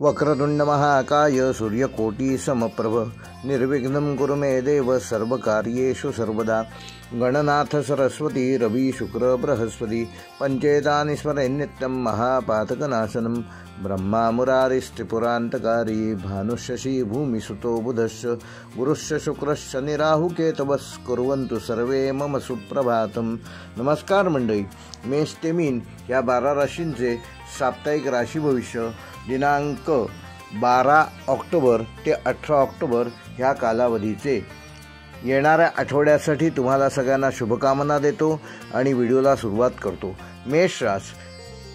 वक्रतुंड महाकाय सूर्यकोटी समप्रभ निर्विघ्नं कुरु मे देव सर्वकार्येषु सर्वदा। गणनाथ सरस्वती रवि शुक्र बृहस्पति पंचेतानि स्मरेन् नित्यं महापातकनाशनं। ब्रह्मा मुरारिस्त्रिपुरान्तकारी भानुशशि भूमिसुतो बुधश्च गुरुश्च शुक्रश्च निराहुकेतवस्कुर्वन्तु सर्वे मम सुप्रभातम। नमस्कार मंडळी, मेष ते मीन या 12 राशींचे साप्ताहिक राशी भविष्य दिनांक 12 ऑक्टोबर ते 18 ऑक्टोबर ह्या कालावधीचे येणाऱ्या आठवड्यासाठी तुम्हाला सगळ्यांना शुभकामना देतो आणि व्हिडिओला सुरुवात करतो। मेष रास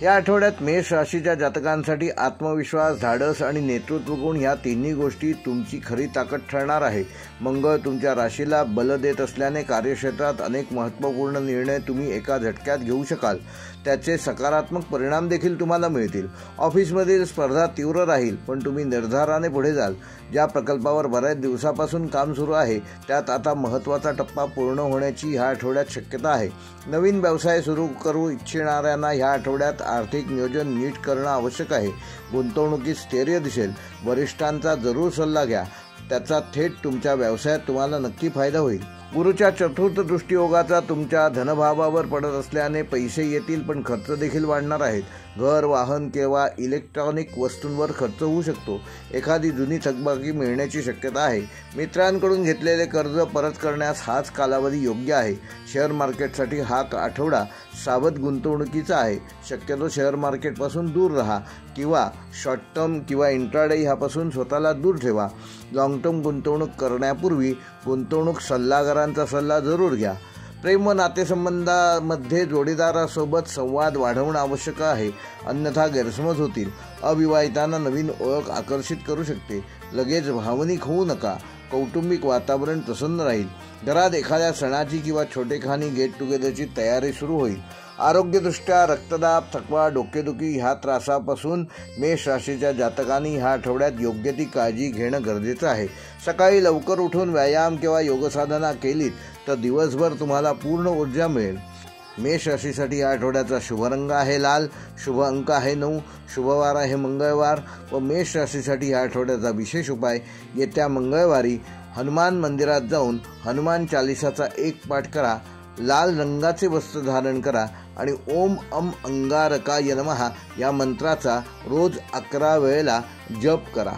या आठवड्यात मेष राशीच्या जातकांसाठी आत्मविश्वास, धाडस आणि नेतृत्व गुण ह्या तिन्ही गोष्टी तुमची खरी ताकद ठरणार आहे। मंगळ तुमच्या राशीला बल देत असल्याने कार्यक्षेत्रात अनेक महत्त्वपूर्ण निर्णय तुम्ही एका झटक्यात घेऊ शकाल। त्याचे सकारात्मक परिणाम देखील तुम्हाला मिळतील। ऑफिसमधील स्पर्धा तीव्र राहील, पण तुम्ही निर्धाराने पुढे जाल। ज्या प्रकल्पावर बऱ्याच दिवसापासून काम सुरू आहे त्यात आता महत्त्वाचा टप्पा पूर्ण होण्याची ह्या आठवड्यात शक्यता आहे। नवीन व्यवसाय सुरू करू इच्छिणाऱ्यांना ह्या आठवड्यात आर्थिक नियोजन नीट करणं आवश्यक आहे। गुंतवणुकीत स्थैर्य दिसेल। वरिष्ठांचा जरूर सल्ला घ्या, त्याचा थेट तुमच्या व्यवसायात तुम्हाला नक्की फायदा होईल। गुरुच्या चतुर्थ दृष्टियोगाचा तुमच्या धनभावावर पडत असल्याने पैसे येतील, पण खर्च देखील वाढणार आहेत। घर, वाहन किंवा इलेक्ट्रॉनिक वस्तूंवर खर्च होऊ शकतो। एखादी जुनी थकबाकी मिळण्याची शक्यता आहे। मित्रांकडून घेतलेले कर्ज परत करण्यास हाच कालावधी योग्य आहे। शेअर मार्केटसाठी हा आठवडा सावध गुंतवणुकीचा आहे। शक्यतो शेअर मार्केटपासून दूर राहा किंवा शॉर्ट टर्म किंवा इंट्राडे ह्यापासून स्वतःला दूर ठेवा। लॉंग टर्म गुंतवणूक करण्यापूर्वी गुंतवणूक सल्लागारांचा सल्ला जरूर घ्या। प्रेम व नातेसंबंधामध्ये जोडीदारासोबत संवाद वाढवणं आवश्यक आहे, अन्यथा गैरसमज होतील। अविवाहितांना नवीन ओळख आकर्षित करू शकते। लगेच भावनिक होऊ नका। कौटुंबिक वातावरण प्रसन्न राहील। घरात एखाद्या सणाची किंवा छोटेखानी गेट टुगेदरची तयारी सुरू होईल। आरोग्यदृष्ट्या रक्तदाब, थकवा, डोकेदुखी ह्या त्रासापासून मेष राशीच्या जातकांनी ह्या आठवड्यात योग्य ती काळजी घेणं गरजेचं आहे। सकाळी लवकर उठून व्यायाम किंवा योगसाधना केलीत तर दिवसभर तुम्हाला पूर्ण ऊर्जा मिळेल। मेष राशीसाठी या आठवड्याचा शुभ रंग आहे लाल, शुभ अंक आहे 9, शुभवार आहे मंगळवार व मेष राशीसाठी या आठवड्याचा विशेष उपाय येत्या मंगळवारी हनुमान मंदिरात जाऊन हनुमान चालिसाचा 1 पाठ करा, लाल रंगाचे वस्त्र धारण करा आणि ओम अम अंगारकाय नमः या मंत्राचा रोज 11 वेळेला जप करा।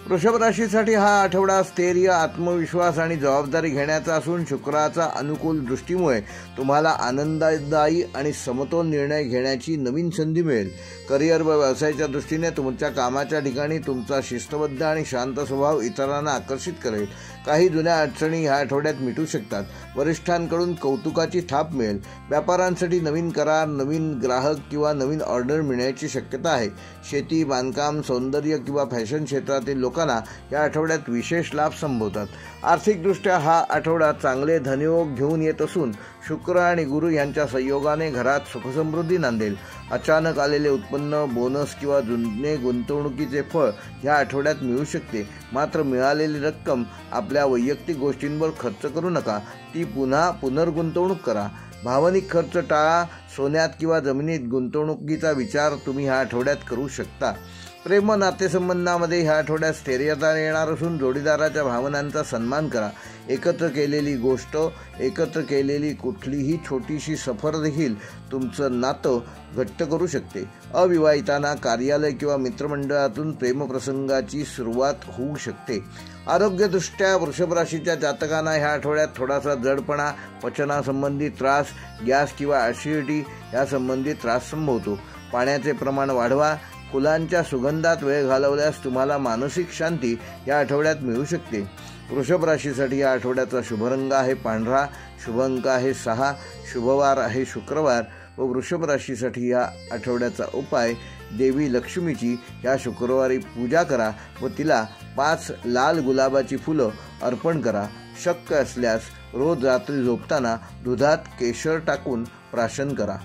वृषभ राशीसाठी हा आठवडा स्थैर्य, आत्मविश्वास आणि जबाबदारी घेण्याचा असून शुक्राचा अनुकूल दृष्टीमुळे तुम्हाला आनंददायी आणि समतोल निर्णय घेण्याची नवीन संधी मिळेल। करिअर व व्यवसायाच्या दृष्टीने तुमच्या कामाच्या ठिकाणी तुमचा शिस्तबद्ध आणि शांत स्वभाव इतरांना आकर्षित करेल। काही जुन्या अडचणी ह्या आठवड्यात मिटू शकतात। वरिष्ठांकडून कौतुकाची थाप मिळेल। व्यापाऱ्यांसाठी नवीन करार, नवीन ग्राहक किंवा नवीन ऑर्डर मिळण्याची शक्यता आहे। शेती, बांधकाम, सौंदर्य किंवा फॅशन क्षेत्रातील लोकांना या आठवड्यात विशेष लाभ संभवतात। आर्थिकदृष्ट्या हा आठवडा चांगले धनयोग घेऊन येत असून शुक्र आणि गुरु यांच्या संयोगाने घरात सुखसमृद्धी नांदेल। अचानक आलेले उत्पन्न, बोनस किंवा जुने गुंतवणुकीचे फळ ह्या आठवड्यात मिळू शकते। मात्र मिळालेली रक्कम आपल्या वैयक्तिक गोष्टींवर खर्च करू नका, ती पुनर्गुंतवणूक करा। भावनिक खर्च टाळा। सोन्यात किंवा जमिनीत गुंतवणुकीचा विचार तुम्ही ह्या आठवड्यात करू शकता। प्रेम नातेसंबंधामध्ये ह्या आठवड्यात स्थैर्यता येणार असून जोडीदाराच्या भावनांचा सन्मान करा। एकत्र केलेली गोष्ट, एकत्र केलेली कुठलीही छोटीशी सफर देखील तुमचं नातं घट्ट करू शकते। अविवाहितांना कार्यालय किंवा मित्रमंडळातून प्रेमप्रसंगाची सुरुवात होऊ शकते। आरोग्यदृष्ट्या वृषभ राशीच्या जातकांना ह्या आठवड्यात थोडासा जडपणा, पचनासंबंधी त्रास, गॅस किंवा ॲसिडिटी यासंबंधी त्रास संभवतो। पाण्याचे प्रमाण वाढवा। फुलांच्या सुगंधात वेळ घालवल्यास तुम्हाला मानसिक शांती या आठवड्यात मिळू शकते। वृषभ राशीसाठी या आठवड्याचा शुभ रंग आहे पांढरा, शुभ अंक आहे 6, शुभवार आहे शुक्रवार व वृषभ राशीसाठी या आठवड्याचा उपाय देवी लक्ष्मीची या शुक्रवारी पूजा करा व तिला 5 लाल गुलाबाची फुलं अर्पण करा। शक्य असल्यास रोज रात्री झोपताना दुधात केशर टाकून प्राशन करा।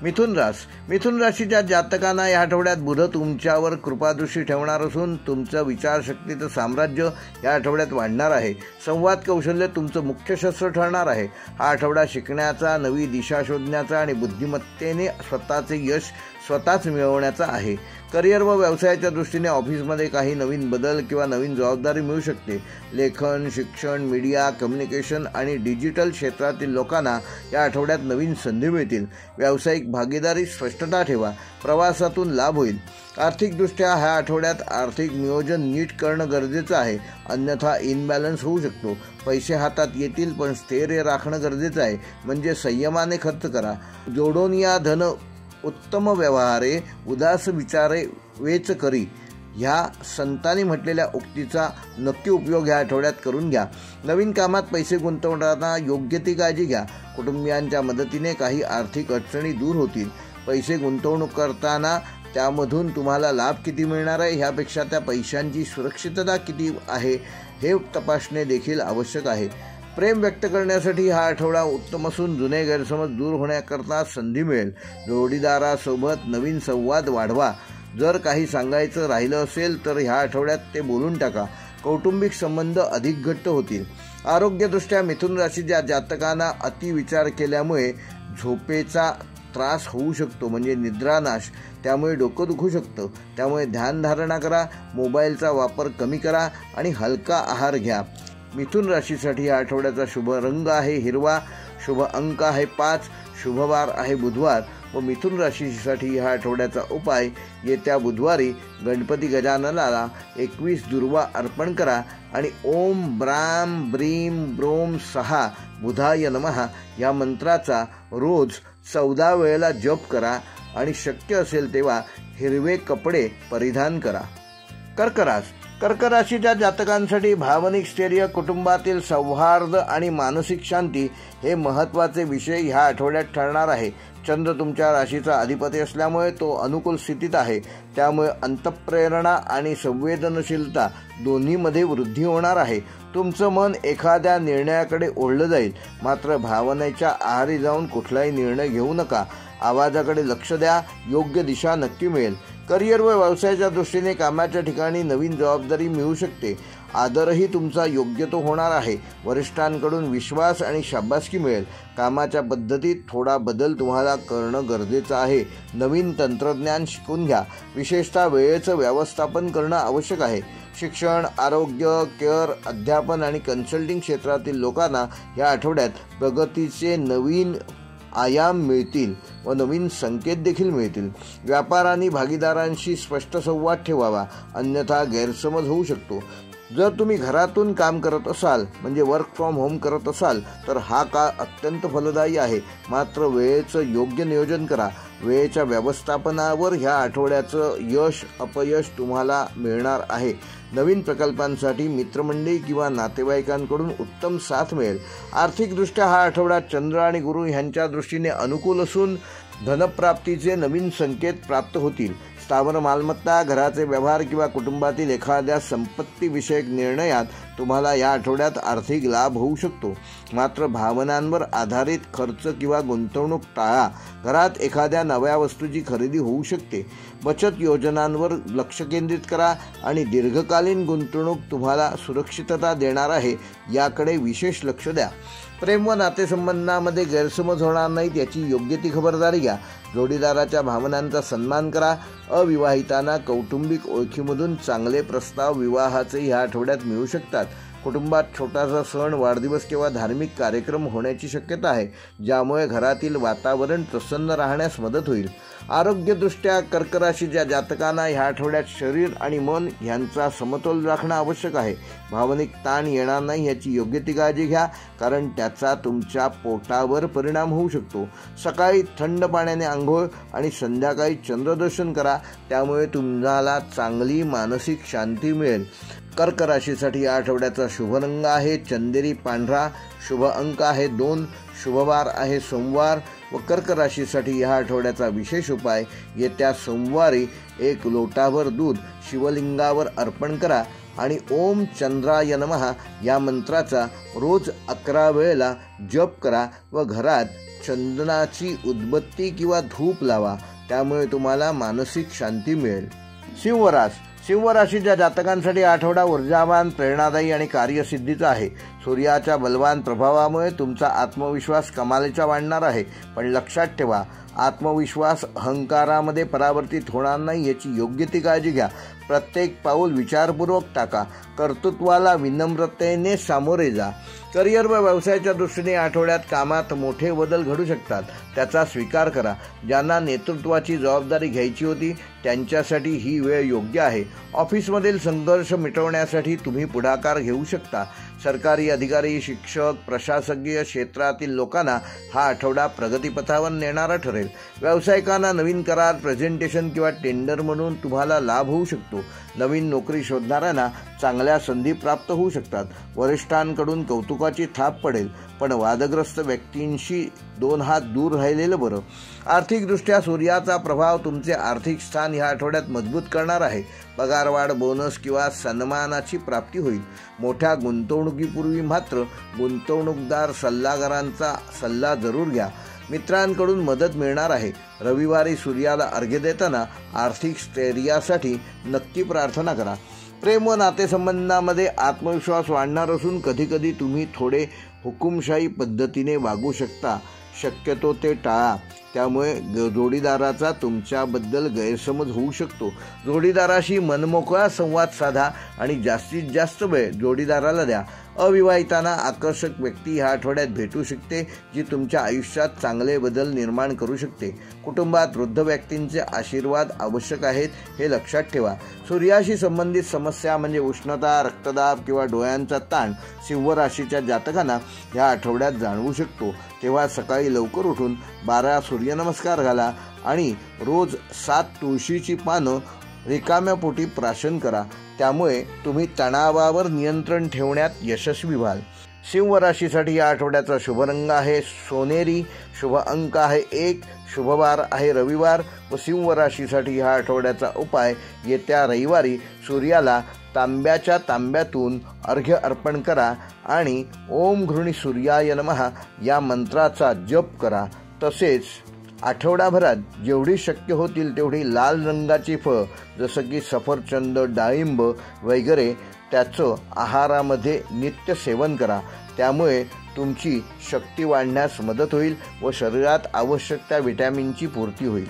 मिथुन राशीच्या जातकांना या आठवड्यात बुध तुमच्यावर कृपादृष्टी ठेवणार असून तुमचं विचारशक्तीचं साम्राज्य या आठवड्यात वाढणार आहे। संवाद कौशल्य तुमचं मुख्य शस्त्र ठरणार आहे। हा आठवडा शिकण्याचा, नवी दिशा शोधण्याचा आणि बुद्धिमत्तेने स्वतःचे यश स्वतःच मिळवण्याचा आहे. करिअर व व्यवसायाच्या दृष्टीने ऑफिसमध्ये काही नवीन बदल किंवा नवीन जबाबदारी मिळू शकते. लेखन, शिक्षण, मीडिया, कम्युनिकेशन आणि डिजिटल क्षेत्रातील लोकांना या आठवड्यात नवीन संधी मिळतील. व्यावसायिक भागीदारी स्पष्टता ठेवा, प्रवासातून लाभ होईल. आर्थिकदृष्ट्या ह्या आठवड्यात आर्थिक नियोजन नीट करणं गरजेचं आहे, अन्यथा इनबॅलन्स होऊ शकतो. पैसे हातात येतील पण स्थैर्य राखणं गरजेचं आहे, म्हणजे संयमाने खर्च करा. जोडून या धन उत्तम व्यवहारे उदास विचारे वेच करी ह्या संतांनी म्हटलेल्या उक्तीचा नक्की उपयोग ह्या आठवड्यात करून घ्या. नवीन कामात पैसे गुंतवताना योग्य ती काळजी घ्या. कुटुंबियांच्या मदतीने काही आर्थिक अडचणी दूर होतील. पैसे गुंतवणूक करताना त्यामधून तुम्हाला लाभ किती मिळणार आहे ह्यापेक्षा त्या पैशांची सुरक्षितता किती आहे हे तपासणे देखील आवश्यक आहे. प्रेम व्यक्त करण्यासाठी हा आठवडा उत्तम असून जुने गैरसमज दूर होण्याकरता संधी मिळेल. जोडीदारासोबत नवीन संवाद वाढवा. जर काही सांगायचं राहिलं असेल तर ह्या आठवड्यात ते बोलून टाका. कौटुंबिक संबंध अधिक घट्ट होतील. आरोग्यदृष्ट्या मिथुन राशीच्या जातकांना अतिविचार केल्यामुळे झोपेचा त्रास होऊ शकतो, म्हणजे निद्रानाश. त्यामुळे डोकं दुखू शकतं. त्यामुळे ध्यानधारणा करा, मोबाईलचा वापर कमी करा आणि हलका आहार घ्या. मिथुन राशीसाठी या आठवड्याचा शुभ रंग आहे हिरवा, शुभ अंक आहे 5, शुभवार आहे बुधवार व मिथुन राशीसाठी ह्या आठवड्याचा उपाय येत्या बुधवारी गणपती गजाननाला 21 दुर्वा अर्पण करा आणि ओम ब्राम ब्रीम ब्रोम 6 बुधाय नमः या मंत्राचा रोज 14 वेळेला जप करा आणि शक्य असेल तेव्हा हिरवे कपडे परिधान करा. कर्क राशीच्या जातकांसाठी भावनिक स्थैर्य, कुटुंबातील सौहार्द आणि मानसिक शांती हे महत्त्वाचे विषय ह्या आठवड्यात ठरणार आहे. चंद्र तुमच्या राशीचा अधिपती असल्यामुळे तो अनुकूल स्थितीत आहे. त्यामुळे अंतःप्रेरणा आणि संवेदनशीलता दोन्हीमध्ये वृद्धी होणार आहे. तुमचं मन एखाद्या निर्णयाकडे ओढलं जाईल, मात्र भावनेच्या आहारी जाऊन कुठलाही निर्णय घेऊ नका. आवाजाकडे लक्ष द्या, योग्य दिशा नक्की मिळेल. करिअर व व्यवसायाच्या दृष्टीने कामाच्या ठिकाणी नवीन जबाबदारी मिळू शकते. आदरही तुमचा योग्य तो होणार आहे. वरिष्ठांकडून विश्वास आणि शाबासकी मिळेल. कामाच्या पद्धतीत थोडा बदल तुम्हाला करणं गरजेचं आहे. नवीन तंत्रज्ञान शिकून घ्या. विशेषतः वेळेचं व्यवस्थापन करणं आवश्यक आहे. शिक्षण, आरोग्य, केअर, अध्यापन आणि कन्सल्टिंग क्षेत्रातील लोकांना या आठवड्यात प्रगतीचे नवीन आयाम मिळतील व नवीन संकेत देखील मिळतील. व्यापार आणि भागीदारांशी स्पष्ट संवाद ठेवावा, अन्यथा गैरसमज होऊ शकतो. जर तुम्ही घरातून काम करत असाल, म्हणजे वर्क फ्रॉम होम करत असाल, तर हा काळ अत्यंत फलदायी आहे. मात्र वेळेचं योग्य नियोजन करा. वेळेच्या व्यवस्थापनावर ह्या आठवड्याचं यश अपयश तुम्हाला मिळणार आहे. नवीन प्रकल्पांसाठी मित्रमंडळी किंवा नातेवाईकांकडून उत्तम साथ मिळेल. आर्थिकदृष्ट्या हा आठवडा चंद्र आणि गुरु ह्यांच्या दृष्टीने अनुकूल असून धनप्राप्तीचे नवीन संकेत प्राप्त होतील. स्थावर मालमत्ता, घराचे व्यवहार किंवा कुटुंबातील एखाद्या संपत्तीविषयक निर्णयात तुम्हाला या आठवड्यात आर्थिक लाभ होऊ शकतो. मात्र भावनांवर आधारित खर्च किंवा गुंतवणूक टाळा. घरात एखाद्या नव्या वस्तूची खरेदी होऊ शकते. बचत योजनांवर लक्ष केंद्रित करा आणि दीर्घकालीन गुंतवणूक तुम्हाला सुरक्षितता देणार आहे, याकडे विशेष लक्ष द्या. प्रेम व नातेसंबंधामध्ये गैरसमज होणार नाहीत याची योग्य ती खबरदारी घ्या. जोडीदाराच्या भावनांचा सन्मान करा. अविवाहितांना कौटुंबिक ओळखीमधून चांगले प्रस्ताव विवाहाचे ह्या आठवड्यात मिळू शकतात. कुटुंबात छोटासा सण, वाढदिवस किंवा धार्मिक कार्यक्रम होण्याची शक्यता आहे, ज्यामुळे घरातील वातावरण प्रसन्न राहण्यास मदत होईल. आरोग्यदृष्ट्या कर्क राशीच्या जातकांना ह्या आठवड्यात शरीर आणि मन यांचा समतोल राखणं आवश्यक आहे. भावनिक ताण येणार नाही याची योग्य ती काळजी घ्या, कारण त्याचा तुमच्या पोटावर परिणाम होऊ शकतो. सकाळी थंड पाण्याने आंघोळ आणि संध्याकाळी चंद्रदर्शन करा, त्यामुळे तुम्हाला चांगली मानसिक शांती मिळेल. कर्क राशीसाठी या आठवड्याचा शुभ रंग आहे चंदेरी पांढरा, शुभ अंक आहे 2, शुभवार आहे सोमवार व कर्क राशीसाठी या आठवड्याचा विशेष उपाय येत्या सोमवारी 1 लोटाभर दूध शिवलिंगावर अर्पण करा आणि ओम चंद्राय नमः या मंत्राचा रोज 11 वेळेला जप करा व घरात चंदनाची उदबत्ती किंवा धूप लावा. त्यामुळे तुम्हाला मानसिक शांती मिळेल. सिंह राशीच्या जातकांसाठी आठवडा ऊर्जावान, प्रेरणादायी आणि कार्यसिद्धीचा आहे. सूर्याच्या बलवान प्रभावामुळे तुमचा आत्मविश्वास कमालीचा वाढणार आहे. पण लक्षात ठेवा, आत्मविश्वास अहंकारामध्ये परावर्तित होणार नाही याची योग्य ती काळजी घ्या. प्रत्येक पाऊल विचारपूर्वक टाका. कर्तृत्वाला विनम्रतेने सामोरे जा. करिअर व व्यवसायाच्या दृष्टीने आठवड्यात कामात मोठे बदल घडू शकतात. त्याचा स्वीकार करा. ज्यांना नेतृत्वाची जबाबदारी घ्यायची होती त्यांच्यासाठी ही वेळ योग्य आहे. ऑफिसमधील संघर्ष मिटवण्यासाठी तुम्ही पुढाकार घेऊ शकता. सरकारी अधिकारी, शिक्षक, प्रशासकीय क्षेत्रातील लोकांना हा आठवडा प्रगतीपथावर नेणारा ठरेल. व्यावसायिकांना नवीन करार, प्रेझेंटेशन किंवा टेंडर म्हणून तुम्हाला लाभ होऊ शकतो. नवीन नोकरी शोधणाऱ्यांना चांगल्या संधी प्राप्त होऊ शकतात. वरिष्ठांकडून कौतुकाची थाप पडेल, पण वादग्रस्त व्यक्तींशी 2 हात दूर राहिलेलं बरं. आर्थिकदृष्ट्या सूर्याचा प्रभाव तुमचे आर्थिक स्थान ह्या आठवड्यात मजबूत करणार आहे. पगारवाढ, बोनस किंवा सन्मानाची प्राप्ती होईल. मोठ्या गुंतवणुकीपूर्वी मात्र गुंतवणूकदार सल्लागारांचा सल्ला जरूर घ्या. मित्रांकडून मदत मिळणार आहे. रविवारी सूर्याला अर्घ्य देताना आर्थिक स्थैर्यासाठी नक्की प्रार्थना करा. प्रेम व नातेसंबंधामध्ये आत्मविश्वास वाढणार असून कधीकधी तुम्ही थोडे हुकुमशाही पद्धतीने वागू शकता. शक्यतो ते टाळा. त्यामुळे जोडीदाराचा तुमच्याबद्दल गैरसमज होऊ शकतो. जोडीदाराशी मनमोकळा संवाद साधा आणि जास्तीत जास्त वेळ जोडीदाराला द्या. अविवाहितांना आकर्षक व्यक्ती ह्या आठवड्यात भेटू शकते, जी तुमच्या आयुष्यात चांगले बदल निर्माण करू शकते. कुटुंबात वृद्ध व्यक्तींचे आशीर्वाद आवश्यक आहेत हे लक्षात ठेवा. सूर्याशी संबंधित समस्या म्हणजे उष्णता, रक्तदाब किंवा डोळ्यांचा ताण सिंह राशीच्या जातकांना ह्या आठवड्यात जाणवू शकतो. तेव्हा सकाळी लवकर उठून 12 सूर्यनमस्कार घाला आणि रोज 7 तुळशीची पानं रिकाम्या पोटी प्राशन करा. त्यामुळे तुम्ही तणावावर नियंत्रण ठेवण्यात यशस्वी व्हाल. सिंह राशीसाठी या आठवड्याचा शुभ रंग आहे सोनेरी, शुभ अंक आहे 1, शुभवार आहे रविवार व सिंह राशीसाठी हा आठवड्याचा उपाय येत्या रविवारी सूर्याला तांब्याच्या तांब्यातून अर्घ्य अर्पण करा आणि ओम घृणी सूर्याय नमः या मंत्राचा जप करा. तसेच आठवडाभरात जेवढी शक्य होतील तेवढी लाल रंगाची फळं जसं की सफरचंद, डाळिंब वगैरे त्याचं आहारामध्ये नित्य सेवन करा. त्यामुळे तुमची शक्ती वाढण्यास मदत होईल व शरीरात आवश्यक त्या व्हिटॅमिनची पूर्ती होईल.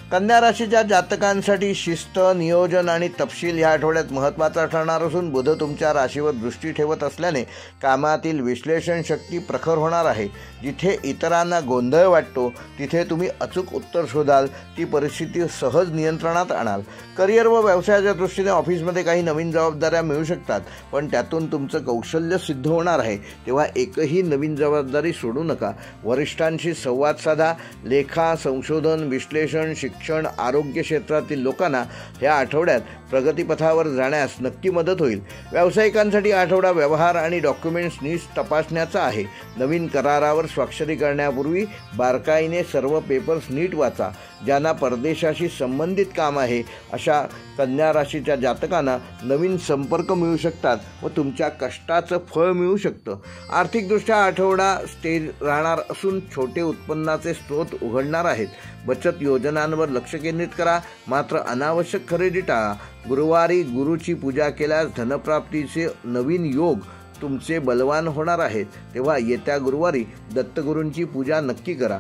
कन्या राशीच्या जातकांसाठी शिस्त, नियोजन आणि तपशील ह्या आठवड्यात महत्त्वाचा ठरणार असून बुध तुमच्या राशीवर दृष्टी ठेवत असल्याने कामातील विश्लेषण शक्ती प्रखर होणार आहे. जिथे इतरांना गोंधळ वाटतो तिथे तुम्ही अचूक उत्तर शोधाल. ती परिस्थिती सहज नियंत्रणात आणाल. करिअर व व्यवसायाच्या दृष्टीने ऑफिसमध्ये काही नवीन जबाबदाऱ्या मिळू शकतात, पण त्यातून तुमचं कौशल्य सिद्ध होणार आहे. तेव्हा एकही नवीन जबाबदारी सोडू नका. वरिष्ठांशी संवाद साधा. लेखा, संशोधन, विश्लेषण, शिक्षण, आरोग्य क्षेत्रातील लोकांना ह्या आठवड्यात प्रगतीपथावर जाण्यास नक्की मदत होईल. व्यावसायिकांसाठी आठवडा व्यवहार आणि डॉक्युमेंट्स नीट तपासण्याचा आहे. नवीन करारावर स्वाक्षरी करण्यापूर्वी बारकाईने सर्व पेपर्स नीट वाचा. ज्यांना परदेशाशी संबंधित काम आहे अशा कन्या राशीच्या जातकांना नवीन संपर्क मिळू शकतात व तुमच्या कष्टाचं फळ मिळू शकतं. आर्थिकदृष्ट्या आठवडा स्थिर राहणार असून छोटे उत्पन्नाचे स्रोत उघडणार आहेत. बचत योजनांवर लक्ष केंद्रित करा, मात्र अनावश्यक खरेदी टाळा. गुरुवारी गुरुची पूजा केल्यास धनप्राप्तीचे नवीन योग तुमचे बलवान होणार आहेत. तेव्हा येत्या गुरुवारी दत्तगुरूंची पूजा नक्की करा.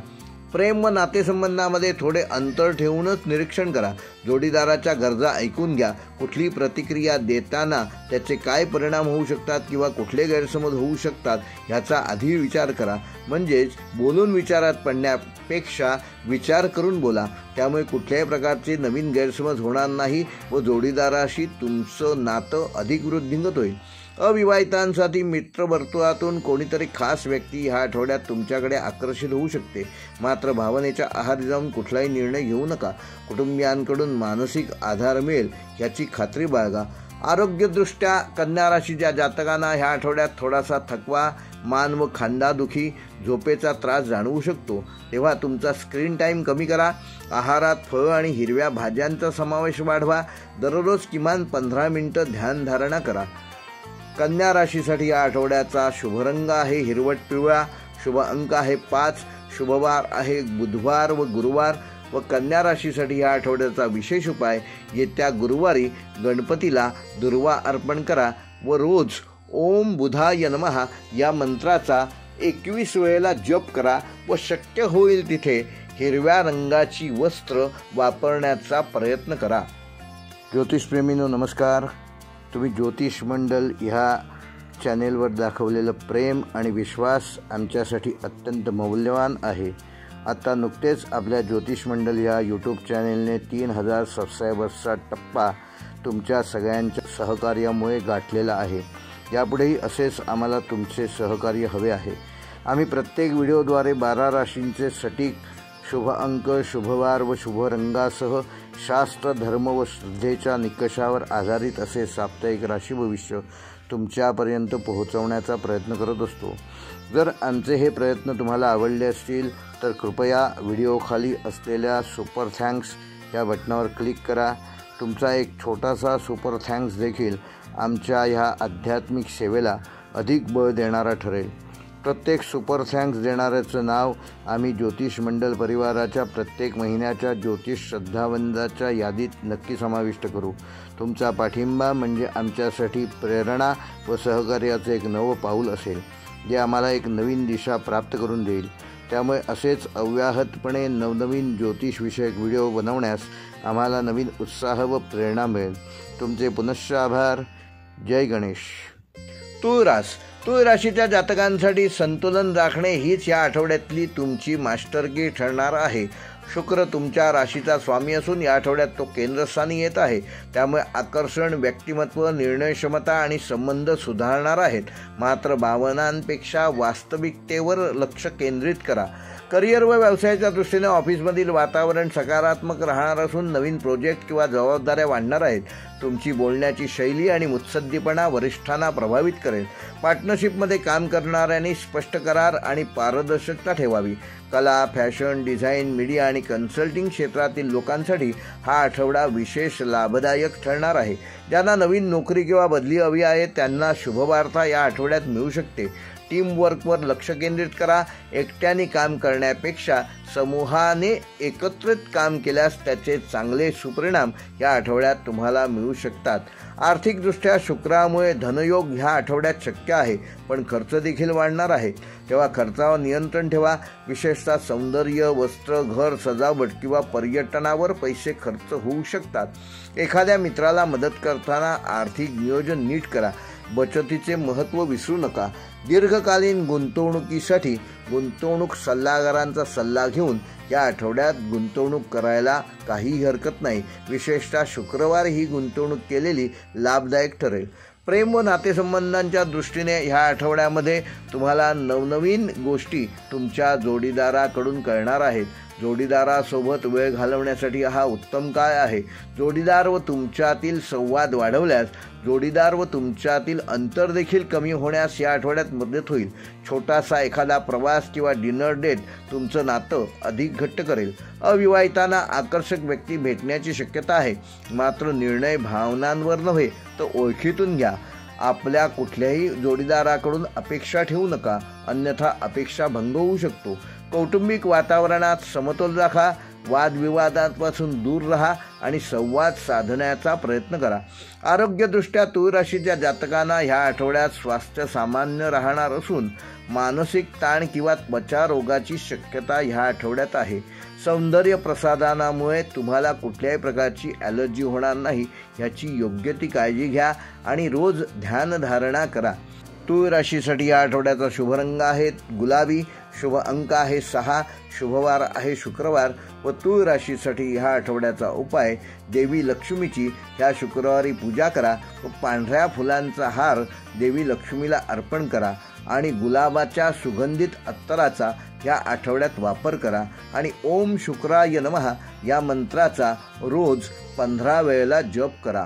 प्रेम व नातेसंबंधामध्ये थोडे अंतर ठेवूनच निरीक्षण करा. जोडीदाराच्या गरजा ऐकून घ्या. कुठली प्रतिक्रिया देताना त्याचे काय परिणाम होऊ शकतात किंवा कुठले गैरसमज होऊ शकतात ह्याचा आधी विचार करा. म्हणजेच बोलून विचारात पडण्यापेक्षा विचार करून बोला. त्यामुळे कुठल्याही प्रकारचे नवीन गैरसमज होणार नाही व जोडीदाराशी तुमचं नातं अधिक वृद्धिंगत होईल. अविवाहितांसाठी मित्रवर्तुळातून कोणीतरी खास व्यक्ती ह्या आठवड्यात तुमच्याकडे आकर्षित होऊ शकते. मात्र भावनेच्या आहारी जाऊन कुठलाही निर्णय घेऊ नका. कुटुंबियांकडून मानसिक आधार मिळेल याची खात्री बाळगा. आरोग्यदृष्ट्या कन्या राशीच्या जातकांना ह्या आठवड्यात थोडासा थकवा, मान व खांदादुखी, झोपेचा त्रास जाणवू शकतो. तेव्हा तुमचा स्क्रीन टाईम कमी करा. आहारात फळं आणि हिरव्या भाज्यांचा समावेश वाढवा. दररोज किमान 15 मिनिटं ध्यानधारणा करा. कन्या राशीसाठी या आठवड्याचा शुभ रंग आहे हिरवट पिवळा, शुभ अंक आहे 5, शुभवार आहे बुधवार व गुरुवार व कन्या राशीसाठी या आठवड्याचा विशेष उपाय, येत्या गुरुवारी गणपतीला दुर्वा अर्पण करा व रोज ओम बुधाय नमः या मंत्राचा 21 वेळेला जप करा व शक्य होईल तिथे हिरव्या रंगाची वस्त्र वापरण्याचा प्रयत्न करा. ज्योतिषप्रेमींनो नमस्कार. तुम्ही ज्योतिष मंडल ह्या चॅनेलवर दाखवलेलं प्रेम आणि विश्वास आमच्यासाठी अत्यंत मौल्यवान आहे. आता नुकतेच आपल्या ज्योतिष मंडल या यूट्यूब चॅनेलने 3000 सबस्क्रायबर्सचा टप्पा तुमच्या सगळ्यांच्या सहकार्यामुळे गाठलेला आहे. यापुढेही असेच आम्हाला तुमचे सहकार्य हवे आहे. आम्ही प्रत्येक व्हिडिओद्वारे 12 राशींचे सटीक शुभ अंक, शुभवार व शुभ रंगासह शास्त्र, धर्म व श्रद्धेच्या निकषावर आधारित असे साप्ताहिक राशी भविष्य तुमच्यापर्यंत पोहोचवण्याचा प्रयत्न करत असतो. जर आमचे हे प्रयत्न तुम्हाला आवडले असतील तर कृपया व्हिडिओखाली असलेल्या सुपर थँक्स या बटनावर क्लिक करा. तुमचा एक छोटासा सुपर थँक्स देखील आमच्या ह्या आध्यात्मिक सेवेला अधिक बळ देणारा ठरेल. प्रत्येक सुपर थँक्स देणाऱ्याचं नाव आम्ही ज्योतिष मंडल परिवाराच्या प्रत्येक महिन्याच्या ज्योतिष श्रद्धावंदाच्या यादीत नक्की समाविष्ट करू. तुमचा पाठिंबा म्हणजे आमच्यासाठी प्रेरणा व सहकार्याचं एक नवं पाऊल असेल, जे आम्हाला एक नवीन दिशा प्राप्त करून देईल. त्यामुळे असेच अव्याहतपणे नवनवीन ज्योतिषविषयक व्हिडिओ बनवण्यास आम्हाला नवीन उत्साह व प्रेरणा मिळेल. तुमचे पुनश्च आभार. जय गणेश. तुळ राशीच्या जातकांसाठी संतुलन राखणे हीच या आठवड्यातली तुमची मास्टरकी ठरणार आहे. शुक्र तुमच्या राशीचा स्वामी असून या आठवड्यात तो केंद्रस्थानी येत आहे. त्यामुळे आकर्षण, व्यक्तिमत्व, निर्णय क्षमता आणि संबंध सुधारणार आहेत. मात्र भावनांपेक्षा वास्तविकतेवर लक्ष केंद्रित करा. करिअर व व्यवसायाच्या दृष्टीने ऑफिसमधील वातावरण सकारात्मक राहणार असून नवीन प्रोजेक्ट किंवा जबाबदाऱ्या वाढणार आहेत. तुमची बोलण्याची शैली आणि मुत्सद्दीपणा वरिष्ठांना प्रभावित करेल. पार्टनरशिपमध्ये काम करणाऱ्यांनी स्पष्ट करार आणि पारदर्शकता ठेवावी. कला, फॅशन, डिझाईन, मीडिया आणि कन्सल्टिंग क्षेत्रातील लोकांसाठी हा आठवडा विशेष लाभदायक ठरणार आहे. ज्यांना नवीन नोकरी किंवा बदली हवी आहे त्यांना शुभवार्ता या आठवड्यात मिळू शकते. टीमवर्कवर लक्ष केंद्रित करा. एकट्याने काम करण्यापेक्षा समूहाने एकत्रित काम केल्यास त्याचे चांगले सुपरिणाम या आठवड्यात तुम्हाला मिळू शकतात. आर्थिकदृष्ट्या शुक्रामुळे धनयोग ह्या आठवड्यात शक्य आहे, पण खर्च देखील वाढणार आहे. तेव्हा खर्चावर नियंत्रण ठेवा. विशेषतः सौंदर्य, वस्त्र, घर सजावट किंवा पर्यटनावर पैसे खर्च होऊ शकतात. एखाद्या मित्राला मदत करताना आर्थिक नियोजन नीट करा. बचतीचे महत्त्व विसरू नका. दीर्घकालीन गुंतवणुकीसाठी गुंतवणूक सल्लागारांचा सल्ला घेऊन या आठवड्यात गुंतवणूक करायला काहीही हरकत नाही. विशेषतः शुक्रवारी ही गुंतवणूक केलेली लाभदायक ठरेल. प्रेम व नातेसंबंधांच्या दृष्टीने ह्या आठवड्यामध्ये तुम्हाला नवनवीन गोष्टी तुमच्या जोडीदाराकडून कळणार आहेत. जोडीदारासोबत वेळ घालवण्यासाठी हा उत्तम काळ आहे. जोडीदार व तुमच्यातील संवाद वाढवल्यास जोडीदार व तुमच्यातील अंतर देखील कमी होण्यास या आठवड्यात मदत होईल. छोटासा एखादा प्रवास किंवा डिनर डेट तुमचं नातं अधिक घट्ट करेल. अविवाहितांना आकर्षक व्यक्ती भेटण्याची शक्यता आहे. मात्र निर्णय भावनांवर नव्हे तर ओळखीतून घ्या. आपल्या कुठल्याही जोडीदाराकडून अपेक्षा ठेवू नका, अन्यथा अपेक्षा भंग होऊ शकतो. कौटुंबिक वातावरणात समतोल राखा. वादविवादांपासून दूर राहा आणि संवाद साधण्याचा प्रयत्न करा. आरोग्यदृष्ट्या तुळ राशीच्या जातकांना ह्या आठवड्यात स्वास्थ्य सामान्य राहणार असून मानसिक ताण किंवा त्वचा रोगाची शक्यता ह्या आठवड्यात आहे. सौंदर्य प्रसाधनामुळे तुम्हाला कुठल्याही प्रकारची ॲलर्जी होणार नाही याची योग्य ती काळजी घ्या आणि रोज ध्यानधारणा करा. तुळ राशीसाठी या आठवड्याचा शुभ रंग आहे गुलाबी. शुभ अंक आहे 6. शुभवार आहे शुक्रवार. व तुळ राशीसाठी ह्या आठवड्याचा उपाय, देवी लक्ष्मीची ह्या शुक्रवारी पूजा करा व पांढऱ्या फुलांचा हार देवी लक्ष्मीला अर्पण करा आणि गुलाबाच्या सुगंधित अत्तराचा या आठवड्यात वापर करा आणि ओम शुक्राय नमः या मंत्राचा रोज 15 वेळेला जप करा.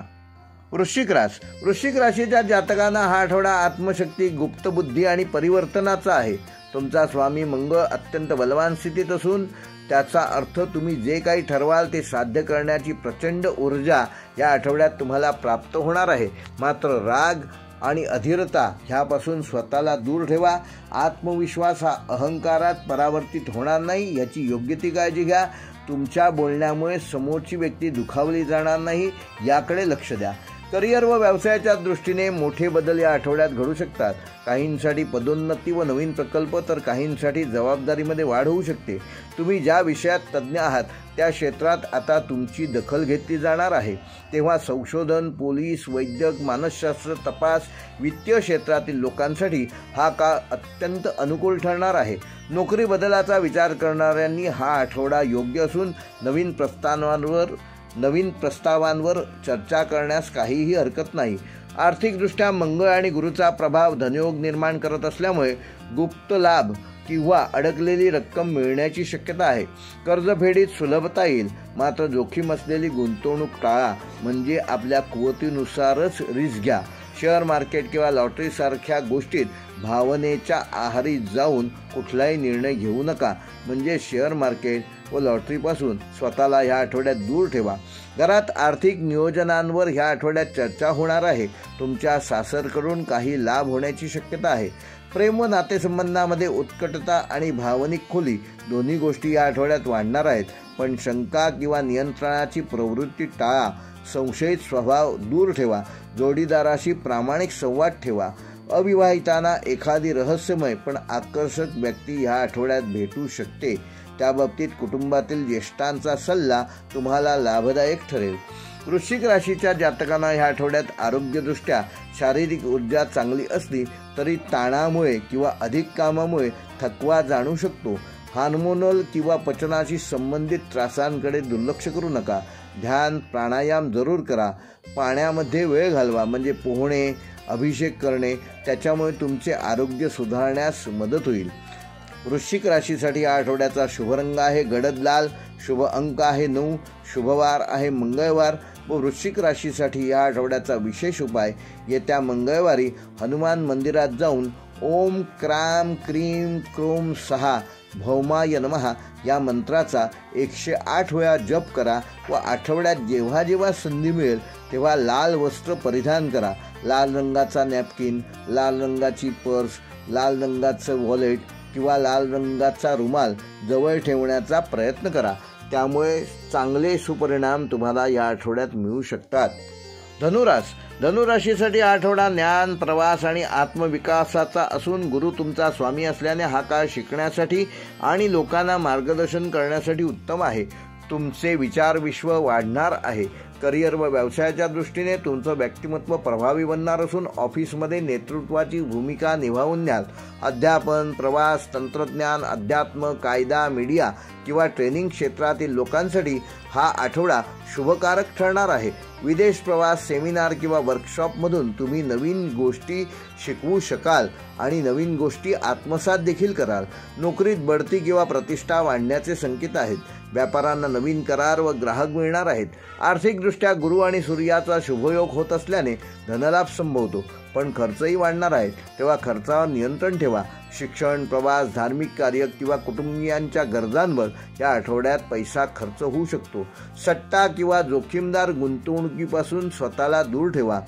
वृश्चिक राशीच्या जातकांना हा आठवडा आत्मशक्ती, गुप्तबुद्धी आणि परिवर्तनाचा आहे. तुमचा स्वामी मंगळ अत्यंत बलवान स्थितीत असून त्याचा अर्थ तुम्ही जे काही ठरवाल ते साध्य करण्याची प्रचंड ऊर्जा या आठवड्यात तुम्हाला प्राप्त होणार आहे. मात्र राग आणि अधीरता ह्यापासून स्वतःला दूर ठेवा. आत्मविश्वास हा अहंकारात परावर्तित होणार नाही याची योग्य ती काळजी घ्या. तुमच्या बोलण्यामुळे समोरची व्यक्ती दुखावली जाणार नाही याकडे लक्ष द्या. करिअर व व्यवसायाच्या दृष्टीने मोठे बदल या आठवड्यात घडू शकतात. काहींसाठी पदोन्नती व नवीन प्रकल्प तर काहींसाठी जबाबदारीमध्ये वाढ होऊ शकते. तुम्ही ज्या विषयात तज्ज्ञ आहात त्या क्षेत्रात आता तुमची दखल घेतली जाणार आहे. तेव्हा संशोधन, पोलीस, वैद्यक, मानसशास्त्र, तपास, वित्तीय क्षेत्रातील लोकांसाठी हा काळ अत्यंत अनुकूल ठरणार आहे. नोकरी बदलाचा विचार करणाऱ्यांनी हा आठवडा योग्य असून नवीन प्रस्तावांवर चर्चा करण्यास काहीही हरकत नाही. आर्थिकदृष्ट्या मंगळ आणि गुरुचा प्रभाव धनयोग निर्माण करत असल्यामुळे गुप्त लाभ किंवा अडकलेली रक्कम मिळण्याची शक्यता आहे. कर्जफेडीत सुलभता येईल. मात्र जोखीम असलेली गुंतवणूक टाळा, म्हणजे आपल्या कुवतीनुसारच रिस्क घ्या. शेअर मार्केट किंवा लॉटरीसारख्या गोष्टीत भावनेच्या आहारी जाऊन कुठलाही निर्णय घेऊ नका. म्हणजे शेअर मार्केट व लॉटरीपासून स्वतःला ह्या आठवड्यात दूर ठेवा. घरात आर्थिक नियोजनांवर ह्या आठवड्यात चर्चा होणार आहे. तुमच्या सासरकडून काही लाभ होण्याची शक्यता आहे. प्रेम व नातेसंबंधामध्ये उत्कटता आणि भावनिक खोली दोन्ही गोष्टी या आठवड्यात वाढणार आहेत. पण शंका किंवा नियंत्रणाची प्रवृत्ती टाळा. संशयित स्वभाव दूर ठेवा. जोडीदाराशी प्रामाणिक संवाद ठेवा. अविवाहितांना एखादी रहस्यमय पण आकर्षक व्यक्ती ह्या आठवड्यात भेटू शकते. त्याबाबतीत कुटुंबातील ज्येष्ठांचा सल्ला तुम्हाला लाभदायक ठरेल. वृश्चिक राशीच्या जातकांना ह्या आठवड्यात आरोग्यदृष्ट्या शारीरिक ऊर्जा चांगली असली तरी ताणामुळे किंवा अधिक कामामुळे थकवा जाणवू शकतो. हार्मोनल किंवा पचनाशी संबंधित त्रासांकडे दुर्लक्ष करू नका. ध्यान, प्राणायाम जरूर करा. पाण्यामध्ये वेळ घालवा, म्हणजे पोहणे, अभिषेक करणे, त्याच्यामुळे तुमचे आरोग्य सुधारण्यास मदत होईल. वृश्चिक राशीसाठी या आठवड्याचा शुभ रंग आहे गडद लाल. शुभ अंक आहे 9. शुभवार आहे मंगळवार. व वृश्चिक राशीसाठी या आठवड्याचा विशेष उपाय, येत्या मंगळवारी हनुमान मंदिरात जाऊन ओम क्राम क्रीम क्रोम 6 भौमाय नमः या मंत्राचा 108 वेळा जप करा. व आठवड्यात जेव्हा जेव्हा संधी मिळेल तेव्हा लाल वस्त्र परिधान करा. लाल रंगाचा नॅपकिन, लाल रंगाची पर्स, लाल रंगाचं वॉलेट किंवा लाल रंगाचा रुमाल जवळ ठेवण्याचा प्रयत्न करा. त्यामुळे चांगले सुपरिणाम तुम्हाला या आठवड्यात मिळू शकतात. धनुराशीसाठी आठवडा ज्ञान, प्रवास आणि आत्मविकासाचा असून गुरु तुमचा स्वामी असल्याने हा काळ शिकण्यासाठी आणि लोकांना मार्गदर्शन करण्यासाठी उत्तम आहे. तुमचे विचार विश्व वाढणार आहे. करिअर व व्यवसायाच्या दृष्टीने तुमचं व्यक्तिमत्व प्रभावी बनणार असून ऑफिसमध्ये नेतृत्वाची भूमिका निभावून द्याल. अध्यापन, प्रवास, तंत्रज्ञान, अध्यात्म, कायदा, मीडिया किंवा ट्रेनिंग क्षेत्रातील लोकांसाठी हा आठवडा शुभकारक ठरणार आहे. विदेश प्रवास, सेमिनार किंवा वर्कशॉपमधून तुम्ही नवीन गोष्टी शिकवू शकाल आणि नवीन गोष्टी आत्मसात देखील कराल. नोकरीत बढती किंवा प्रतिष्ठा वाढण्याचे संकेत आहेत. व्यापाऱ्यांना नवीन करार व ग्राहक मिळणार आहेत. आर्थिकदृष्ट्या गुरु आणि सूर्याचा शुभयोग होत असल्याने धनलाभ संभवतो, पण खर्चही वाढणार आहेत. तेव्हा खर्चावर नियंत्रण ठेवा. शिक्षण, प्रवास, धार्मिक कार्य किंवा कुटुंबियांच्या गरजांवर या आठवड्यात पैसा खर्च होऊ शकतो. सट्टा किंवा जोखीमदार गुंतवणुकीपासून स्वतःला दूर ठेवा.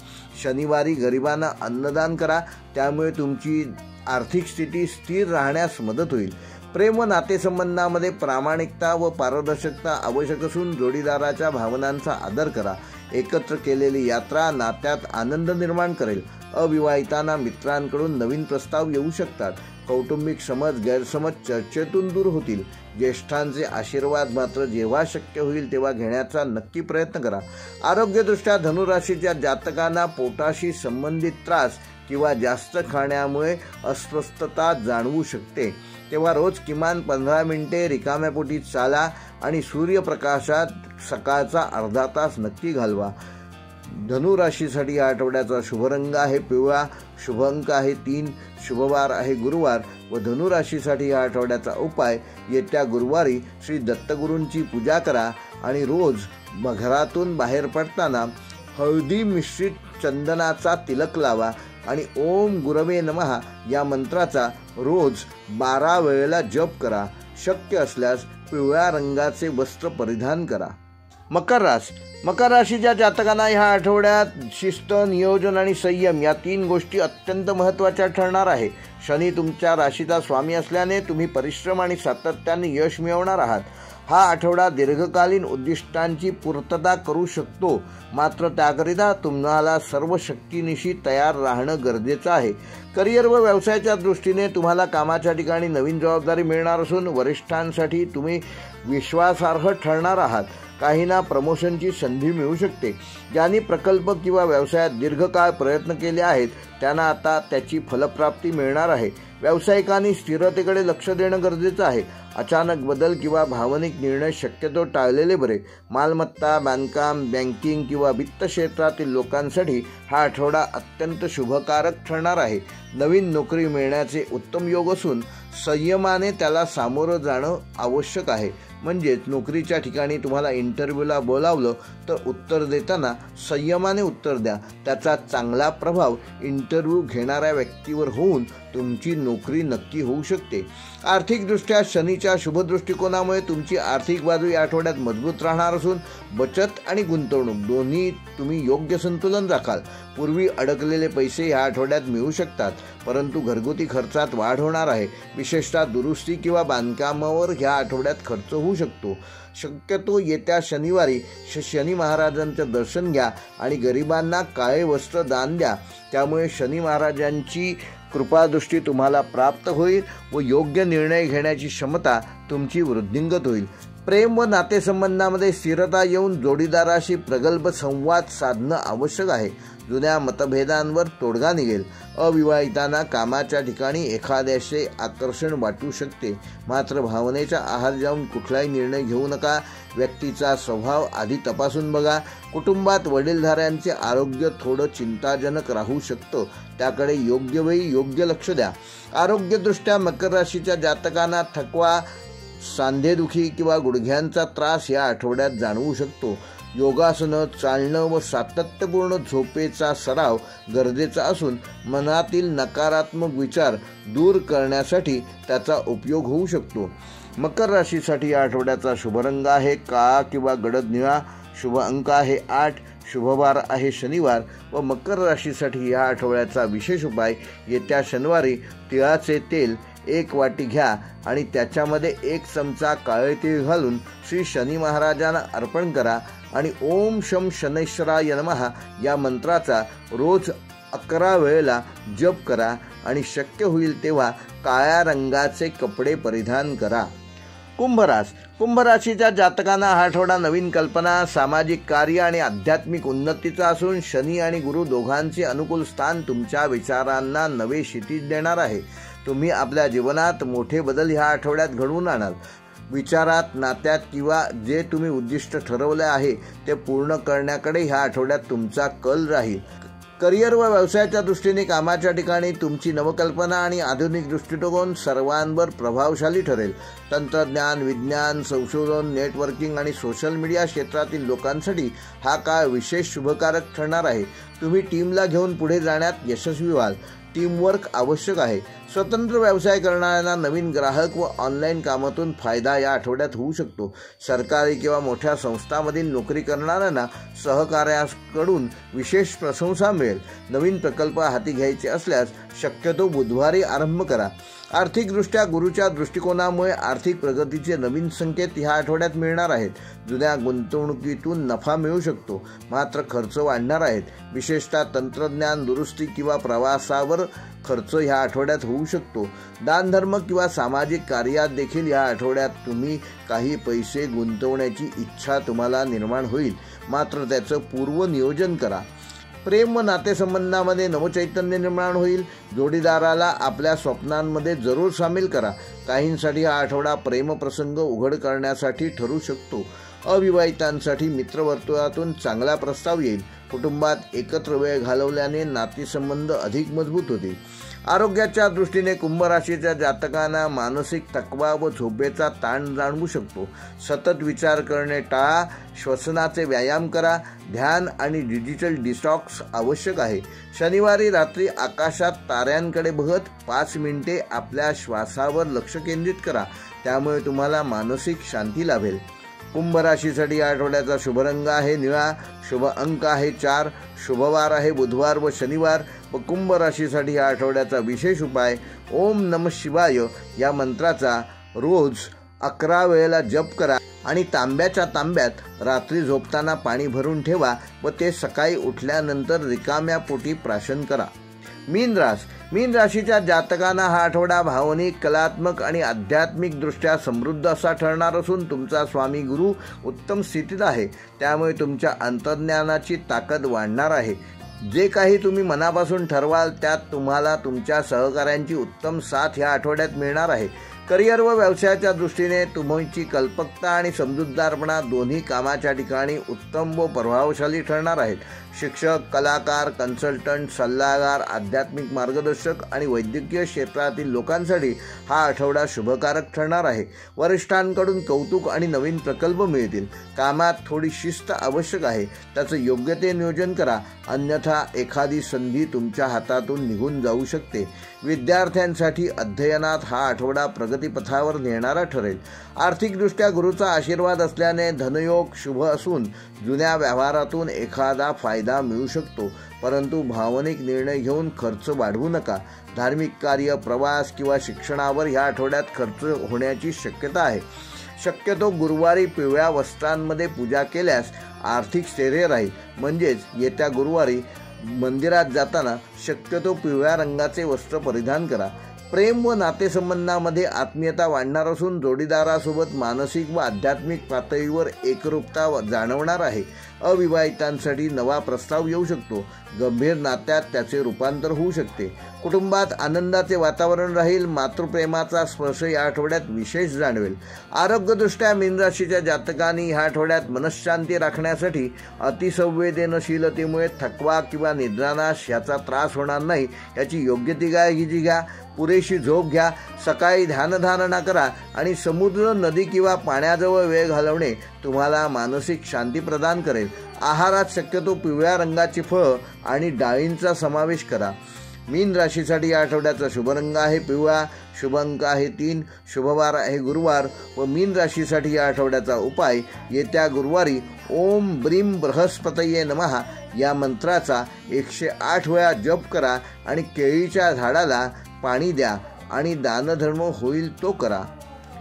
शनिवारी गरिबांना अन्नदान करा. त्यामुळे तुमची आर्थिक स्थिती स्थिर राहण्यास मदत होईल. प्रेम व नातेसंबंधामध्ये प्रामाणिकता व पारदर्शकता आवश्यक असून जोडीदाराच्या भावनांचा आदर करा. एकत्र केलेली यात्रा नात्यात आनंद निर्माण करेल. अविवाहितांना मित्रांकडून नवीन प्रस्ताव येऊ शकतात. कौटुंबिक गैरसमज चर्चेतून दूर होतील. ज्येष्ठांचे आशीर्वाद मात्र जेव्हा शक्य होईल तेव्हा घेण्याचा नक्की प्रयत्न करा. आरोग्यदृष्ट्या धनुराशीच्या जातकांना पोटाशी संबंधित त्रास किंवा जास्त खाण्यामुळे अस्वस्थता जाणवू शकते. तेव्हा रोज किमान 15 मिनिटे रिकाम्या पोटी चाला आणि सूर्यप्रकाशात सकाळचा अर्धा तास नक्की घालवा. धनुराशीसाठी या आठवड्याचा शुभ रंग आहे पिवळा. शुभ अंक आहे 3. शुभवार आहे गुरुवार. व धनुराशीसाठी या आठवड्याचा उपाय, येत्या गुरुवारी श्री दत्तगुरूंची पूजा करा आणि रोज घरातून बाहेर पडताना हळदी मिश्रित चंदनाचा तिलक लावा आणि ओम गुरवे नमः या मंत्राचा रोज 12 वेळेला जप करा. शक्य असल्यास पिवळ्या रंगाचे वस्त्र परिधान करा. मकर राशीच्या जातकांना ह्या आठवड्यात शिस्त, नियोजन आणि संयम या 3 गोष्टी अत्यंत महत्त्वाच्या ठरणार आहे. शनी तुमच्या राशीचा स्वामी असल्याने तुम्ही परिश्रम आणि सातत्याने यश मिळवणार आहात. हा आठवडा दीर्घकालीन उद्दिष्टांची पूर्तता करू शकतो, मात्र त्याकरिता तुम्हाला सर्व शक्तीनिशी तयार राहणं गरजेचं आहे. करिअर व व्यवसायाच्या दृष्टीने तुम्हाला कामाच्या ठिकाणी नवीन जबाबदारी मिळणार असून वरिष्ठांसाठी तुम्ही विश्वासार्ह ठरणार आहात. काहींना प्रमोशनची संधी मिळू शकते. ज्यांनी प्रकल्प किंवा व्यवसायात दीर्घकाळ प्रयत्न केले आहेत त्यांना आता त्याची फलप्राप्ती मिळणार आहे. व्यावसायिकांनी स्थिरतेकडे लक्ष देणं गरजेचं आहे. अचानक बदल किंवा भावनिक निर्णय शक्यतो टाळलेले बरे. मालमत्ता, बांधकाम, बँकिंग किंवा वित्त क्षेत्रातील लोकांसाठी हा आठवडा अत्यंत शुभकारक ठरणार आहे. नवीन नोकरी मिळण्याचे उत्तम योग असून संयमाने त्याला सामोरं जाणं आवश्यक आहे. म्हणजेच नोकरीच्या ठिकाणी तुम्हाला इंटरव्ह्यूला बोलावलं तर उत्तर देताना संयमाने उत्तर द्या. त्याचा चांगला प्रभाव इंटरव्ह्यू घेणाऱ्या व्यक्तीवर होऊन तुमची नोकरी नक्की होऊ शकते. आर्थिकदृष्ट्या शनीच्या शुभ दृष्टिकोनामुळे तुमची आर्थिक बाजू या आठवड्यात मजबूत राहणार असून बचत आणि गुंतवणूक दोन्ही तुम्ही योग्य संतुलन राखाल. पूर्वी अडकलेले पैसे या आठवड्यात मिळू शकतात, परंतु घरगुती खर्चात वाढ होणार आहे. विशेषतः दुरुस्ती किंवा बांधकामावर ह्या आठवड्यात खर्च होऊ शकतो. शक्यतो येत्या शनिवारी शनी महाराजांचं दर्शन घ्या आणि गरिबांना काळे वस्त्र दान द्या. त्यामुळे शनी महाराजांची कृपादृष्टी तुम्हाला प्राप्त होईल व योग्य निर्णय घेण्याची क्षमता तुमची वृद्धिंगत होईल. प्रेम व नातेसंबंधामध्ये स्थिरता येऊन जोडीदाराशी प्रगल्भ संवाद साधणं आवश्यक आहे. जुन्या मतभेदांवर तोडगा निघेल. अविवाहितांना कामाच्या ठिकाणी एखाद्याचे आकर्षण वाटू शकते, मात्र भावनेच्या आहार जाऊन कुठलाही निर्णय घेऊ नका. व्यक्तीचा स्वभाव आधी तपासून बघा. कुटुंबात वडीलधाऱ्यांचे आरोग्य थोडं चिंताजनक राहू शकतं, त्याकडे योग्य वेळी योग्य लक्ष द्या. आरोग्यदृष्ट्या मकर राशीच्या जातकांना थकवा, सांधेदुखी किंवा गुडघ्यांचा त्रास या आठवड्यात जाणवू शकतो. योगासनं, चालणं व सातत्यपूर्ण झोपेचा सराव गरजेचा असून मनातील नकारात्मक विचार दूर करण्यासाठी त्याचा उपयोग होऊ शकतो. मकर राशीसाठी या आठवड्याचा शुभरंग आहे काळा किंवा गडद निळा. शुभ अंक आहे 8. शुभवार आहे शनिवार. व मकर राशीसाठी या आठवड्याचा विशेष उपाय, येत्या शनिवारी तिळाचे तेल 1 वाटी घ्या आणि त्याच्यामध्ये 1 चमचा काळे तीळ घालून श्री शनी महाराजांना अर्पण करा आणि ओम शम शनैश्वराय नमः या मंत्राचा रोज 11 वेळेला जप करा आणि शक्य होईल तेव्हा काळ्या रंगाचे कपडे परिधान करा. कुंभ राशीच्या जातकांना हा आठवडा नवीन कल्पना, सामाजिक कार्य आणि आध्यात्मिक उन्नतीचा असून शनी आणि गुरु दोघांचे अनुकूल स्थान तुमच्या विचारांना नवे क्षितिज देणार आहे. तुम्ही आपल्या जीवनात मोठे बदल ह्या आठवड्यात घडवून आणाल. विचारात, नात्यात किंवा जे तुम्ही उद्दिष्ट ठरवले आहे ते पूर्ण करण्याकडे ह्या आठवड्यात तुमचा कल राहील. करिअर व व्यवसायाच्या दृष्टीने कामाच्या ठिकाणी तुमची नवकल्पना आणि आधुनिक दृष्टिकोन सर्वांवर प्रभावशाली ठरेल. तंत्रज्ञान, विज्ञान, संशोधन, नेटवर्किंग आणि सोशल मीडिया क्षेत्रातील लोकांसाठी हा काळ विशेष शुभकारक ठरणार आहे. तुम्ही टीमला घेऊन पुढे जाण्यात यशस्वी व्हाल. टीमवर्क आवश्यक आहे. स्वतंत्र व्यवसाय करणाऱ्यांना नवीन ग्राहक व ऑनलाईन कामातून फायदा या आठवड्यात होऊ शकतो. सरकारी किंवा मोठ्या संस्थांमधील नोकरी करणाऱ्यांना सहकार्याकडून विशेष प्रशंसा मिळेल. नवीन प्रकल्प हाती घ्यायचे असल्यास शक्यतो बुधवारी आरंभ करा. आर्थिकदृष्ट्या गुरुच्या दृष्टिकोनामुळे आर्थिक प्रगतीचे नवीन संकेत ह्या आठवड्यात मिळणार आहेत. जुन्या गुंतवणुकीतून नफा मिळू शकतो, मात्र खर्च वाढणार आहेत. विशेषतः तंत्रज्ञान, दुरुस्ती किंवा प्रवासावर खर्च ह्या आठवड्यात होऊ शकतो. दानधर्म किंवा सामाजिक कार्यात देखील या आठवड्यात तुम्ही काही पैसे गुंतवण्याची इच्छा तुम्हाला निर्माण होईल, मात्र त्याचं पूर्व नियोजन करा. प्रेम व नातेसंबंधामध्ये नवचैतन्य निर्माण होईल. जोडीदाराला आपल्या स्वप्नांमध्ये जरूर सामील करा. काहींसाठी हा आठवडा प्रेमप्रसंग उघड करण्यासाठी ठरू शकतो. अविवाहितांसाठी मित्रवर्तुळातून चांगला प्रस्ताव येईल. कुटुंबात एकत्र वेळ घालवल्याने नातेसंबंध अधिक मजबूत होतील. आरोग्याच्या दृष्टीने कुंभ राशीच्या जातकांना मानसिक थकवा व झोपेचा ताण जाणवू शकतो. सतत विचार करणे टाळा. श्वसनाचे व्यायाम करा. ध्यान आणि डिजिटल डिटॉक्स आवश्यक आहे. शनिवारी रात्री आकाशात ताऱ्यांकडे बघत 5 मिनिटे आपल्या श्वासावर लक्ष केंद्रित करा. त्यामुळे तुम्हाला मानसिक शांती लाभेल. कुंभ राशीसाठी या आठवड्याचा शुभरंग आहे निळा. शुभ अंक आहे 4. शुभवार आहे बुधवार व शनिवार. व कुंभ राशीसाठी या आठवड्याचा विशेष उपाय ओम नमः शिवाय या मंत्राचा रोज 11 वेळेला जप करा आणि तांब्याच्या तांब्यात रात्री झोपताना पाणी भरून ठेवा व ते सकाळी उठल्यानंतर रिकाम्या पोटी प्राशन करा. मीन राशीच्या जातकांना हा आठवडा भावनिक, कलात्मक आणि आध्यात्मिक दृष्ट्या समृद्ध असा ठरणार असून तुमचा स्वामी गुरु उत्तम स्थितीत आहे. त्यामुळे तुमच्या अंतर्ज्ञानाची ताकद वाढणार आहे. जे काही तुम्ही मनापासून ठरवाल त्यात तुम्हाला तुमच्या सहकाऱ्यांची उत्तम साथ या आठवड्यात मिळणार आहे. करिअर व व्यवसायाच्या दृष्टीने तुमची कल्पकता आणि समजूतदारपणा दोन्ही कामाच्या ठिकाणी उत्तम व प्रभावशाली ठरणार आहेत. शिक्षक, कलाकार, कन्सल्टंट, सल्लागार, आध्यात्मिक मार्गदर्शक आणि वैद्यकीय क्षेत्रातील लोकांसाठी हा आठवडा शुभकारक ठरणार आहे. वरिष्ठांकडून कौतुक आणि नवीन प्रकल्प मिळतील. कामात थोडी शिस्त आवश्यक आहे. त्याचं योग्य ते नियोजन करा, अन्यथा एखादी संधी तुमच्या हातातून निघून जाऊ शकते. विद्यार्थ्यांसाठी अध्ययनात हा आठवडा प्रगतीपथावर नेणारा ठरेल. आर्थिकदृष्ट्या गुरुचा आशीर्वाद असल्याने धनयोग शुभ असून जुन्या व्यवहारातून एखादा फायदा मिळू शकतो. परंतु भावनिक निर्णय घेऊन खर्च वाढवू नका. धार्मिक कार्य, प्रवास किंवा शिक्षणावर या आठवड्यात खर्च होण्याची शक्यता आहे. शक्यतो गुरुवारी पिवळ्या वस्त्रांमध्ये पूजा केल्यास आर्थिक स्थैर्य राहील. म्हणजेच येत्या गुरुवारी मंदिरात जाताना शक्यतो पिवळ्या रंगाचे वस्त्र परिधान करा. प्रेम व नातेसंबंधामध्ये आत्मीयता वाढणार असून जोडीदारासोबत मानसिक व आध्यात्मिक पातळीवर एकरूपता जाणवणार आहे. अविवाहितांसाठी नवा प्रस्ताव येऊ शकतो. गंभीर नात्यात त्याचे रूपांतर होऊ शकते. कुटुंबात आनंदाचे वातावरण राहील. मातृप्रेमाचा स्पर्श या आठवड्यात विशेष जाणवेल. आरोग्यदृष्ट्या मीन राशीच्या जातकांनी ह्या आठवड्यात मनःशांती राखण्यासाठी अतिसंवेदनशीलतेमुळे थकवा किंवा निद्रानाश याचा त्रास होणार नाही याची योग्य ती काळजी घ्या. पुरेशी झोप घ्या. सकाळी ध्यानधारणा करा आणि समुद्र, नदी किंवा पाण्याजवळ वेळ घालवणे तुम्हाला मानसिक शांती प्रदान करेल. आहारात शक्यतो पिवळ्या रंगाची फळं आणि डाळींचा समावेश करा. मीन राशीसाठी या आठवड्याचा शुभ रंग आहे पिवळा, शुभ अंक आहे 3, शुभवार आहे गुरुवार व मीन राशीसाठी या आठवड्याचा उपाय येत्या गुरुवारी ओम ब्रीम बृहस्पतये नमः या मंत्राचा 108 वेळा जप करा आणि केळीच्या झाडाला पाणी द्या आणि दानधर्म होईल तो करा.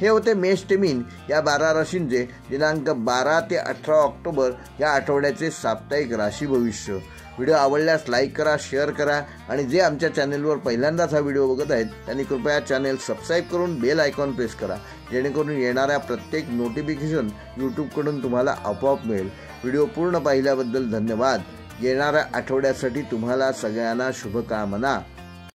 हे होते मेष ते मीन या 12 राशींचे दिनांक 12 ते 18 ऑक्टोबर या आठवड्याचे साप्ताहिक राशी भविष्य. व्हिडिओ आवडल्यास लाईक करा, शेअर करा आणि जे आमच्या चॅनेलवर पहिल्यांदाच हा व्हिडिओ बघत आहेत त्यांनी कृपया चॅनेल सबस्क्राईब करून बेल आयकॉन प्रेस करा, जेणेकरून येणाऱ्या प्रत्येक नोटिफिकेशन यूट्यूबकडून तुम्हाला आपोआप मिळेल. व्हिडिओ पूर्ण पाहिल्याबद्दल धन्यवाद. येणाऱ्या आठवड्यासाठी तुम्हाला सगळ्यांना शुभकामना.